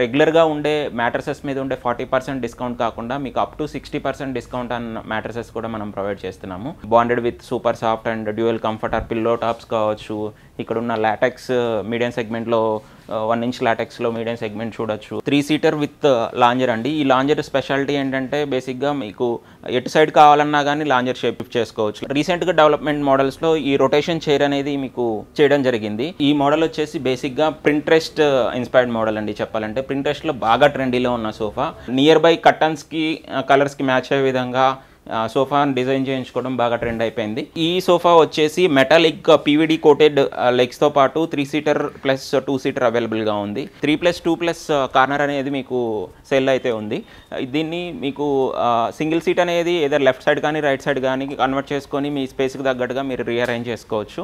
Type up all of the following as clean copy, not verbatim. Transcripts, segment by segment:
రెగ్యులర్‌గా ఉండే మ్యాట్రెసెస్ మీద ఉండే 40% డిస్కౌంట్ కాకుండా మీకు up to 60% discount on mattresses కూడా మనం ప్రొవైడ్ చేస్తున్నాము. Bonded with super soft and dual comforter pillow tops కావచ్చు. ఇక్కడ ఉన్న లాటెక్స్ మీడియం సెగ్మెంట్లో 1 ఇంచ్ లాటెక్స్లో మీడియం సెగ్మెంట్ చూడొచ్చు. 3 సీటర్ విత్ లాంజర్ అండి. ఈ లాంజర్ స్పెషాలిటీ ఏంటంటే బేసిక్‌గా మీకు ఎటు సైడ్ కావాలన్నా కానీ లాంజర్ షేప్ చేసుకోవచ్చు. రీసెంట్‌గా డెవలప్మెంట్ మోడల్స్లో ఈ రొటేషన్ చైర్ అనేది మీకు చేయడం జరిగింది. ఈ మోడల్ వచ్చేసి బేసిక్‌గా ప్రింట్రెస్ట్ ఇన్స్పైర్డ్ మోడల్ అండి చెప్పాలంటే. ప్రింట్రెస్ట్లో బాగా ట్రెండీలో ఉన్న సోఫా నియర్ బై కర్టన్స్కి కలర్స్కి మ్యాచ్ అయ్యే విధంగా సోఫాని డిజైన్ చేయించుకోవడం బాగా ట్రెండ్ అయిపోయింది. ఈ సోఫా వచ్చేసి మెటాలిక్ పీవీడీ కోటెడ్ లెగ్స్తో పాటు 3 సీటర్ ప్లస్ 2 సీటర్ అవైలబుల్గా ఉంది. 3+2+ కార్నర్ అనేది మీకు సెల్ అయితే ఉంది. దీన్ని మీకు సింగిల్ సీట్ అనేది ఏదైనా లెఫ్ట్ సైడ్ కానీ రైట్ సైడ్ కానీ కన్వర్ట్ చేసుకొని మీ స్పేస్కి తగ్గట్టుగా మీరు రీఅరేంజ్ చేసుకోవచ్చు.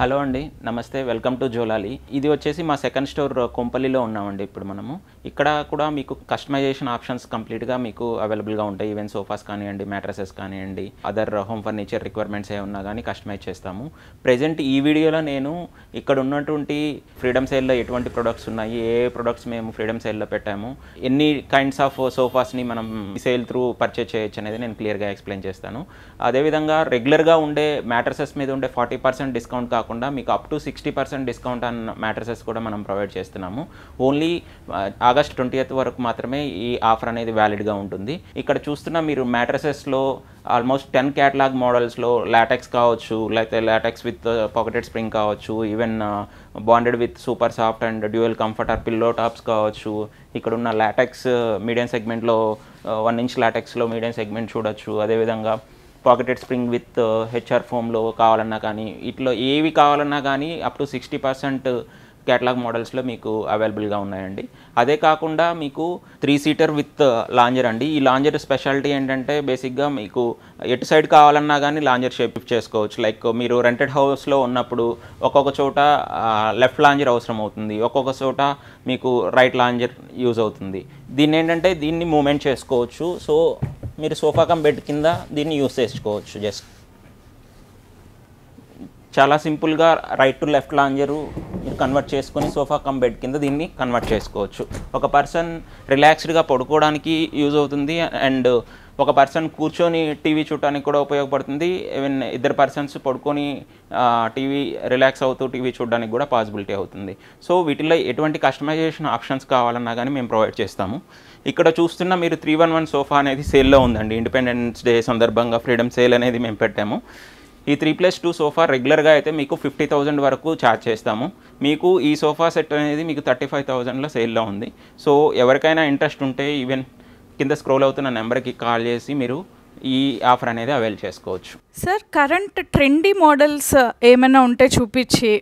హలో అండి, నమస్తే, వెల్కమ్ టు జోలాలి. ఇది వచ్చేసి మా సెకండ్ స్టోర్ కొంపల్లిలో ఉన్నామండి. ఇప్పుడు మనము ఇక్కడ కూడా మీకు కస్టమైజేషన్ ఆప్షన్స్ కంప్లీట్గా మీకు అవైలబుల్గా ఉంటాయి. ఈవెన్ సోఫాస్ కానివ్వండి, మ్యాట్రసెస్ కానివ్వండి, అదర్ హోమ్ ఫర్నిచర్ రిక్వైర్మెంట్స్ ఏ ఉన్నా కానీ కస్టమైజ్ చేస్తాము. ప్రెజెంట్ ఈ వీడియోలో నేను ఇక్కడ ఉన్నటువంటి ఫ్రీడమ్ సేల్లో ఎటువంటి ప్రొడక్ట్స్ ఉన్నాయి, ఏ ప్రొడక్ట్స్ మేము ఫ్రీడమ్ సేల్లో పెట్టాము, ఎన్ని కైండ్స్ ఆఫ్ సోఫాస్ని మనం సేల్ త్రూ పర్చేజ్ చేయొచ్చు అనేది నేను క్లియర్గా ఎక్స్ప్లెయిన్ చేస్తాను. అదేవిధంగా రెగ్యులర్గా ఉండే మ్యాట్రసెస్ మీద ఉండే 40% డిస్కౌంట్ కాకుండా మీకు up to 60% discount on mattresses కూడా మనం ప్రొవైడ్ చేస్తున్నాము. ఓన్లీ ఆగస్ట్ 20th వరకు మాత్రమే ఈ ఆఫర్ అనేది వ్యాలిడ్గా ఉంటుంది. ఇక్కడ చూస్తున్న మీరు మ్యాట్రసెస్లో ఆల్మోస్ట్ 10 క్యాటలాగ్ మోడల్స్లో లాటెక్స్ కావచ్చు, లేకపోతే లాటెక్స్ విత్ పాకెటెడ్ స్ప్రింగ్ కావచ్చు, even bonded with super soft and dual comforter pillow tops కావచ్చు. ఇక్కడ ఉన్న లాటెక్స్ మీడియం సెగ్మెంట్లో 1 ఇంచ్ లాటెక్స్లో మీడియం సెగ్మెంట్ చూడొచ్చు. అదేవిధంగా పాకెటెడ్ స్ప్రింగ్ విత్ హెచ్ఆర్ ఫోమ్లో కావాలన్నా కానీ, ఇట్లా ఏవి కావాలన్నా కానీ అప్ టు 60% క్యాటలాగ్ మోడల్స్లో మీకు అవైలబుల్గా ఉన్నాయండి. అదే కాకుండా మీకు 3 సీటర్ విత్ లాంజర్ అండి. ఈ లాంజర్ స్పెషాలిటీ ఏంటంటే బేసిక్గా మీకు ఎటు సైడ్ కావాలన్నా కానీ లాంజర్ షేప్ చేసుకోవచ్చు. లైక్ మీరు రెంటెడ్ హౌస్లో ఉన్నప్పుడు ఒక్కొక్క చోట లెఫ్ట్ లాంజర్ అవసరం అవుతుంది, ఒక్కొక్క చోట మీకు రైట్ లాంజర్ యూజ్ అవుతుంది. దీన్ని ఏంటంటే దీన్ని మూమెంట్ చేసుకోవచ్చు. సో మీరు సోఫా కమ్ బెడ్ కింద దీన్ని యూజ్ చేసుకోవచ్చు. జస్ట్ చాలా సింపుల్గా రైట్ టు లెఫ్ట్ లాంజరు మీరు కన్వర్ట్ చేసుకొని సోఫా కమ్ బెడ్ కింద దీన్ని కన్వర్ట్ చేసుకోవచ్చు. ఒక పర్సన్ రిలాక్స్డ్గా పడుకోవడానికి యూజ్ అవుతుంది, అండ్ ఒక పర్సన్ కూర్చొని టీవీ చూడటానికి కూడా ఉపయోగపడుతుంది. ఈవెన్ ఇద్దరు పర్సన్స్ పడుకొని టీవీ రిలాక్స్ అవుతూ టీవీ చూడడానికి కూడా పాసిబిలిటీ అవుతుంది. సో వీటిలో ఎటువంటి కస్టమైజేషన్ ఆప్షన్స్ కావాలన్నా కానీ మేము ప్రొవైడ్ చేస్తాము. ఇక్కడ చూస్తున్న మీరు 311 సోఫా అనేది సేల్లో ఉందండి. ఇండిపెండెన్స్ డే సందర్భంగా ఫ్రీడమ్ సేల్ అనేది మేము పెట్టాము. ఈ 3+2 సోఫా రెగ్యులర్గా అయితే మీకు 50,000 వరకు ఛార్జ్ చేస్తాము. మీకు ఈ సోఫా సెట్ అనేది మీకు 35,000లో సేల్లో ఉంది. సో ఎవరికైనా ఇంట్రెస్ట్ ఉంటే ఈవెన్ కింద స్క్రోల్ అవుతున్న నెంబర్కి కాల్ చేసి మీరు ఈ ఆఫర్ అనేది అవైల్ చేసుకోవచ్చు. సార్, కరెంట్ ట్రెండీ మోడల్స్ ఏమైనా ఉంటే చూపించి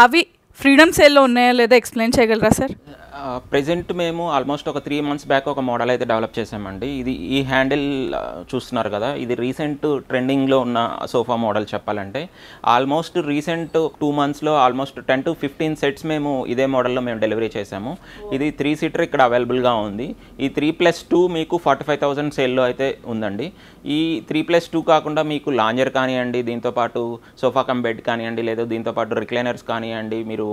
అవి ఫ్రీడమ్ సేల్లో ఉన్నాయా లేదా ఎక్స్ప్లెయిన్ చేయగలరా సార్? ప్రెజెంట్ మేము ఆల్మోస్ట్ ఒక 3 months బ్యాక్ ఒక మోడల్ అయితే డెవలప్ చేసామండి. ఇది ఈ హ్యాండిల్ చూస్తున్నారు కదా, ఇది రీసెంట్ ట్రెండింగ్లో ఉన్న సోఫా మోడల్ చెప్పాలంటే. ఆల్మోస్ట్ రీసెంట్ 2 monthsలో ఆల్మోస్ట్ 10 to 15 సెట్స్ మేము ఇదే మోడల్లో మేము డెలివరీ చేసాము. ఇది 3 సీటర్ ఇక్కడ అవైలబుల్గా ఉంది. ఈ 3+2 మీకు 45,000 సేల్లో అయితే ఉందండి. ఈ 3+2 కాకుండా మీకు లాంజర్ కానివ్వండి, దీంతోపాటు సోఫా కమ్ బెడ్ కానివ్వండి, లేదా దీంతోపాటు రిక్లైనర్స్ కానివ్వండి, మీరు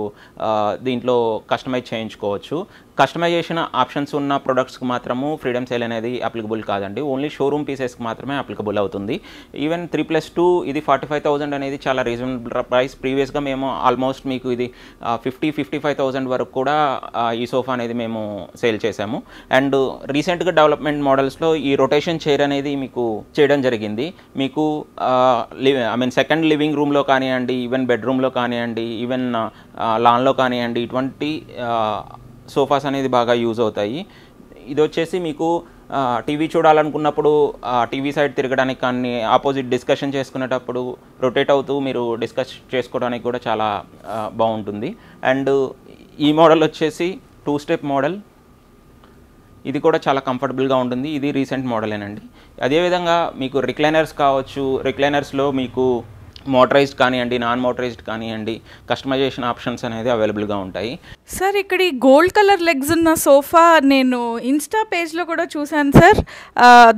దీంట్లో కస్టమైజ్ చేయించుకోవచ్చు. కస్టమైజేషన్ ఆప్షన్స్ ఉన్న ప్రొడక్ట్స్కి మాత్రము ఫ్రీడమ్ సేల్ అనేది అప్లికబుల్ కాదండి. ఓన్లీ షోరూమ్ పీసెస్కి మాత్రమే అప్లికబుల్ అవుతుంది. ఈవెన్ 3+2 ఇది 45,000 అనేది చాలా రీజనబుల్ ప్రైస్. ప్రీవియస్గా మేము ఆల్మోస్ట్ మీకు ఇది 50-55,000 వరకు కూడా ఈ సోఫా అనేది మేము సేల్ చేసాము. అండ్ రీసెంట్గా డెవలప్మెంట్ మోడల్స్లో ఈ రొటేషన్ చైర్ అనేది మీకు చేయడం జరిగింది. మీకు సెకండ్ లివింగ్ రూమ్లో కానివ్వండి, ఈవెన్ బెడ్రూమ్లో కానివ్వండి, ఈవెన్ లాన్లో కానివ్వండి, ఇటువంటి సోఫాస్ అనేది బాగా యూజ్ అవుతాయి. ఇది వచ్చేసి మీకు టీవీ చూడాలనుకున్నప్పుడు టీవీ సైడ్ తిరగడానికి కానీ, ఆపోజిట్ డిస్కషన్ చేసుకునేటప్పుడు రొటేట్ అవుతూ మీరు డిస్కస్ చేసుకోవడానికి కూడా చాలా బాగుంటుంది. అండ్ ఈ మోడల్ వచ్చేసి 2 స్టెప్ మోడల్. ఇది కూడా చాలా కంఫర్టబుల్గా ఉంటుంది. ఇది రీసెంట్ మోడలేనండి. అదేవిధంగా మీకు రిక్లైనర్స్ కావచ్చు. రిక్లైనర్స్లో మీకు మోటరైజ్డ్ కానివ్వండి, నాన్ మోటరైజ్డ్ కానివ్వండి, కస్టమైజేషన్ ఆప్షన్స్ అనేది అవైలబుల్గా ఉంటాయి. సార్ ఇక్కడ ఈ గోల్డ్ కలర్ లెగ్స్ ఉన్న సోఫా నేను ఇన్స్టా పేజ్లో కూడా చూశాను సార్,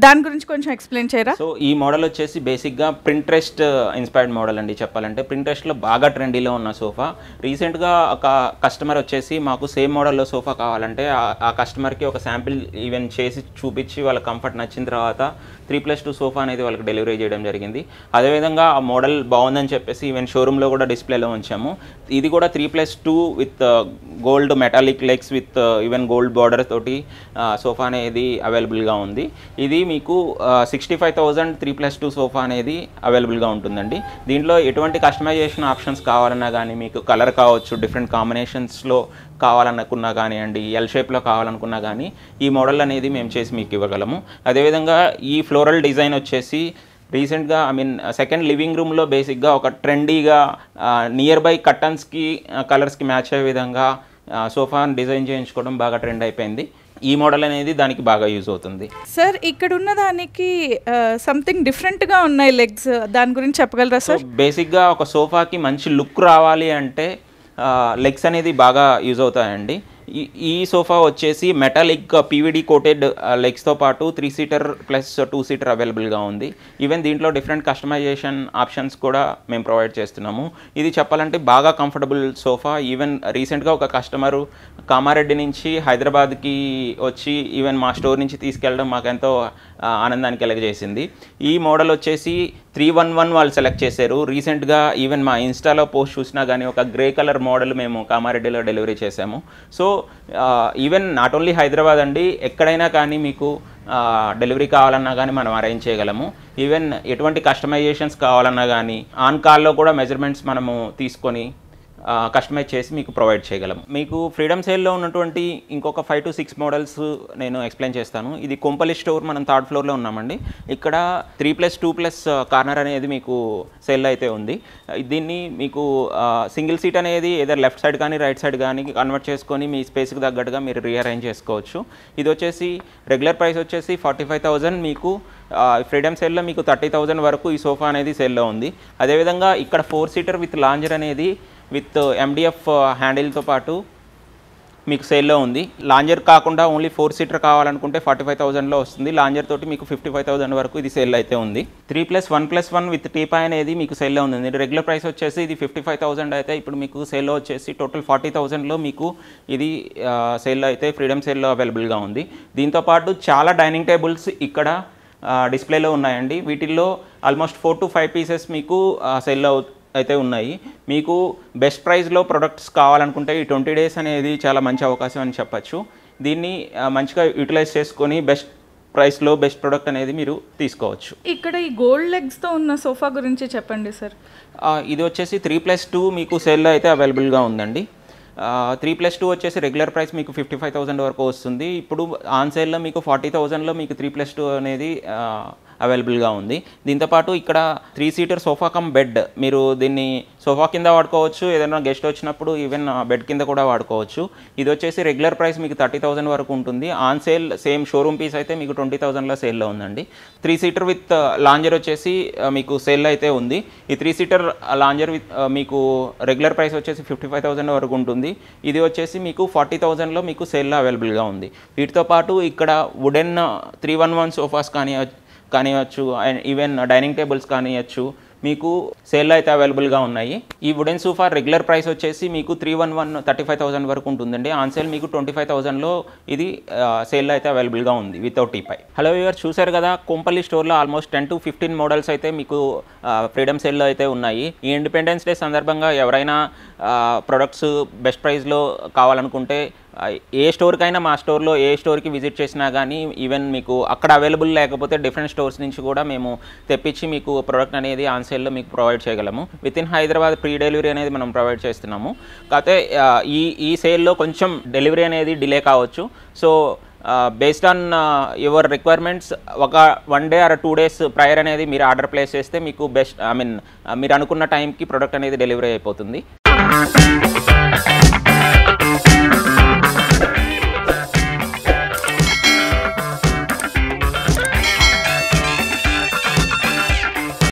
దాని గురించి కొంచెం ఎక్స్ప్లెయిన్ చేయరా? సో ఈ మోడల్ వచ్చేసి బేసిక్గా ప్రింట్రెస్ట్ ఇన్స్పైర్డ్ మోడల్ అండి. చెప్పాలంటే ప్రింట్రెస్ట్లో బాగా ట్రెండీలో ఉన్న సోఫా. రీసెంట్గా ఒక కస్టమర్ వచ్చేసి మాకు సేమ్ మోడల్లో సోఫా కావాలంటే ఆ కస్టమర్కి ఒక శాంపిల్ ఈవెన్ చేసి చూపించి వాళ్ళ కంఫర్ట్ నచ్చిన తర్వాత 3+2 సోఫా అనేది వాళ్ళకి డెలివరీ చేయడం జరిగింది. అదేవిధంగా ఆ మోడల్ బాగుందని చెప్పేసి ఈవెన్ షోరూంలో కూడా డిస్ప్లేలో ఉంచాము. ఇది కూడా 3+2 with gold metallic legs with even gold border తోటి సోఫా అనేది అవైలబుల్గా ఉంది. ఇది మీకు 65,000 3+2 సోఫా అనేది అవైలబుల్గా ఉంటుందండి. దీంట్లో ఎటువంటి కస్టమైజేషన్ ఆప్షన్స్ కావాలన్నా కానీ, మీకు కలర్ కావచ్చు, డిఫరెంట్ కాంబినేషన్స్లో కావాలనుకున్నా కానివ్వండి, ఎల్ షేప్లో కావాలనుకున్నా కానీ ఈ మోడల్ అనేది మేము చేసి మీకు ఇవ్వగలము. అదేవిధంగా ఈ ఫ్లోరల్ డిజైన్ వచ్చేసి రీసెంట్గా సెకండ్ లివింగ్ రూమ్లో బేసిక్గా ఒక ట్రెండీగా నియర్ బై కర్టన్స్కి కలర్స్కి మ్యాచ్ అయ్యే విధంగా సోఫాని డిజైన్ చేయించుకోవడం బాగా ట్రెండ్ అయిపోయింది. ఈ మోడల్ అనేది దానికి బాగా యూజ్ అవుతుంది. సార్ ఇక్కడ ఉన్న దానికి సంథింగ్ డిఫరెంట్గా ఉన్నాయి లెగ్స్, దాని గురించి చెప్పగలరా సార్? బేసిక్గా ఒక సోఫాకి మంచి లుక్ రావాలి అంటే లెగ్స్ అనేది బాగా యూజ్ అవుతాయండి. ఈ సోఫా వచ్చేసి మెటాలిక్ పీవీడీ కోటెడ్ లెగ్స్తో పాటు 3 సీటర్ ప్లస్ 2 సీటర్ అవైలబుల్గా ఉంది. ఈవెన్ దీంట్లో డిఫరెంట్ కస్టమైజేషన్ ఆప్షన్స్ కూడా మేము ప్రొవైడ్ చేస్తున్నాము. ఇది చెప్పాలంటే బాగా కంఫర్టబుల్ సోఫా. ఈవెన్ రీసెంట్గా ఒక కస్టమరు కామారెడ్డి నుంచి హైదరాబాద్కి వచ్చి ఈవెన్ మా స్టోర్ నుంచి తీసుకెళ్ళడం మాకు ఎంతో ఆనందాన్ని కలగజేసింది. ఈ మోడల్ వచ్చేసి 311 వాళ్ళు సెలెక్ట్ చేశారు. రీసెంట్గా ఈవెన్ మా ఇన్స్టాలో పోస్ట్ చూసినా కానీ ఒక గ్రే కలర్ మోడల్ మేము కామారెడ్డిలో డెలివరీ చేసాము. So even not only Hyderabad అండి, ఎక్కడైనా కానీ మీకు డెలివరీ కావాలన్నా కానీ మనం అరేంజ్ చేయగలము. ఈవెన్ ఎటువంటి కస్టమైజేషన్స్ కావాలన్నా కానీ ఆన్ కాల్లో కూడా మెజర్మెంట్స్ మనము తీసుకొని కస్టమైజ్ చేసి మీకు ప్రొవైడ్ చేయగలము. మీకు ఫ్రీడమ్ సేల్లో ఉన్నటువంటి ఇంకొక 5 to 6 మోడల్స్ నేను ఎక్స్ప్లెయిన్ చేస్తాను. ఇది కొంపల్లి స్టోర్, మనం 3rd ఫ్లోర్లో ఉన్నామండి. ఇక్కడ 3+2+ కార్నర్ అనేది మీకు సేల్లో అయితే ఉంది. దీన్ని మీకు సింగిల్ సీట్ అనేది ఏదైనా లెఫ్ట్ సైడ్ కానీ రైట్ సైడ్ కానీ కన్వర్ట్ చేసుకొని మీ స్పేస్కి తగ్గట్టుగా మీరు రీఅరేంజ్ చేసుకోవచ్చు. ఇది వచ్చేసి రెగ్యులర్ ప్రైస్ వచ్చేసి 45,000, మీకు ఫ్రీడమ్ సేల్లో మీకు 30,000 వరకు ఈ సోఫా అనేది సేల్లో ఉంది. అదేవిధంగా ఇక్కడ 4 సీటర్ విత్ లాంజర్ అనేది విత్ ఎండిఎఫ్ హ్యాండిల్తో పాటు మీకు సేల్లో ఉంది. లాంజర్ కాకుండా ఓన్లీ 4 సీటర్ కావాలనుకుంటే 45,000లో వస్తుంది. లాంజర్ తోటి మీకు 55,000 వరకు ఇది సేల్ అయితే ఉంది. 3+1+1 విత్ టీపా అనేది మీకు సేల్లో ఉంది. రెగ్యులర్ ప్రైస్ వచ్చేసి ఇది 55,000 అయితే ఇప్పుడు మీకు సేల్లో వచ్చేసి టోటల్ 40,000లో మీకు ఇది సేల్లో అయితే ఫ్రీడమ్ సేల్లో అవైలబుల్గా ఉంది. దీంతోపాటు చాలా డైనింగ్ టేబుల్స్ ఇక్కడ డిస్ప్లేలో ఉన్నాయండి. వీటిల్లో ఆల్మోస్ట్ 4 to 5 పీసెస్ మీకు సేల్లో అయితే ఉన్నాయి. మీకు బెస్ట్ ప్రైస్లో ప్రొడక్ట్స్ కావాలనుకుంటే ఈ 20 days అనేది చాలా మంచి అవకాశం అని చెప్పచ్చు. దీన్ని మంచిగా యూటిలైజ్ చేసుకొని బెస్ట్ ప్రైస్లో బెస్ట్ ప్రొడక్ట్ అనేది మీరు తీసుకోవచ్చు. ఇక్కడ ఈ గోల్డ్ లెగ్స్తో ఉన్న సోఫా గురించి చెప్పండి సార్. ఇది వచ్చేసి 3+2 మీకు సేల్లో అయితే అవైలబుల్గా ఉందండి. 3+2 వచ్చేసి రెగ్యులర్ ప్రైస్ మీకు 55,000 వరకు వస్తుంది. ఇప్పుడు ఆన్ సేల్లో మీకు 40,000లో మీకు 3+2 అనేది అవైలబుల్గా ఉంది. దీంతోపాటు ఇక్కడ 3 సీటర్ సోఫా కమ్ బెడ్, మీరు దీన్ని సోఫా కింద వాడుకోవచ్చు, ఏదైనా గెస్ట్ వచ్చినప్పుడు ఈవెన్ బెడ్ కింద కూడా వాడుకోవచ్చు. ఇది వచ్చేసి రెగ్యులర్ ప్రైస్ మీకు 30,000 వరకు ఉంటుంది. On sale same showroom piece అయితే మీకు 20,000లో సేల్లో ఉందండి. 3 సీటర్ విత్ లాంజర్ వచ్చేసి మీకు సేల్లో అయితే ఉంది. ఈ 3 సీటర్ లాంజర్ విత్ మీకు రెగ్యులర్ ప్రైస్ వచ్చేసి 55,000 వరకు ఉంటుంది. ఇది వచ్చేసి మీకు 40,000లో మీకు సేల్లో అవైలబుల్గా ఉంది. వీటితో పాటు ఇక్కడ వుడెన్ 311 సోఫాస్ కానివచ్చు, అండ్ ఈవెన్ డైనింగ్ టేబుల్స్ కానివచ్చు మీకు సేల్లో అయితే అవైలబుల్గా ఉన్నాయి. ఈ వుడెన్ సోఫా రెగ్యులర్ ప్రైస్ వచ్చేసి మీకు 311 35,000 వరకు ఉంటుందండి. ఆన్ సేల్ మీకు 25,000లో ఇది సేల్లో అయితే అవైలబుల్గా ఉంది వితౌట్ టీపై. హలో వ్యూవర్స్, చూశారు కదా, కొంపల్లి స్టోర్లో ఆల్మోస్ట్ 10 to 15 మోడల్స్ అయితే మీకు ఫ్రీడమ్ సేల్లో అయితే ఉన్నాయి. ఈ ఇండిపెండెన్స్ డే సందర్భంగా ఎవరైనా ప్రొడక్ట్స్ బెస్ట్ ప్రైస్లో కావాలనుకుంటే ఏ స్టోర్కైనా మా స్టోర్లో ఏ స్టోర్కి విజిట్ చేసినా కానీ ఈవెన్ మీకు అక్కడ అవైలబుల్ లేకపోతే డిఫరెంట్ స్టోర్స్ నుంచి కూడా మేము తెప్పించి మీకు ప్రోడక్ట్ అనేది ఆన్ సేల్లో మీకు ప్రొవైడ్ చేయగలము. With in Hyderabad pre delivery అనేది మనం ప్రొవైడ్ చేస్తున్నాము. కాకపోతే ఈ సేల్లో కొంచెం డెలివరీ అనేది డిలే కావచ్చు. So based on your requirements ఒక 1 day or 2 days ప్రయర్ అనేది మీరు ఆర్డర్ ప్లేస్ చేస్తే మీకు బెస్ట్ మీరు అనుకున్న టైంకి ప్రోడక్ట్ అనేది డెలివరీ అయిపోతుంది.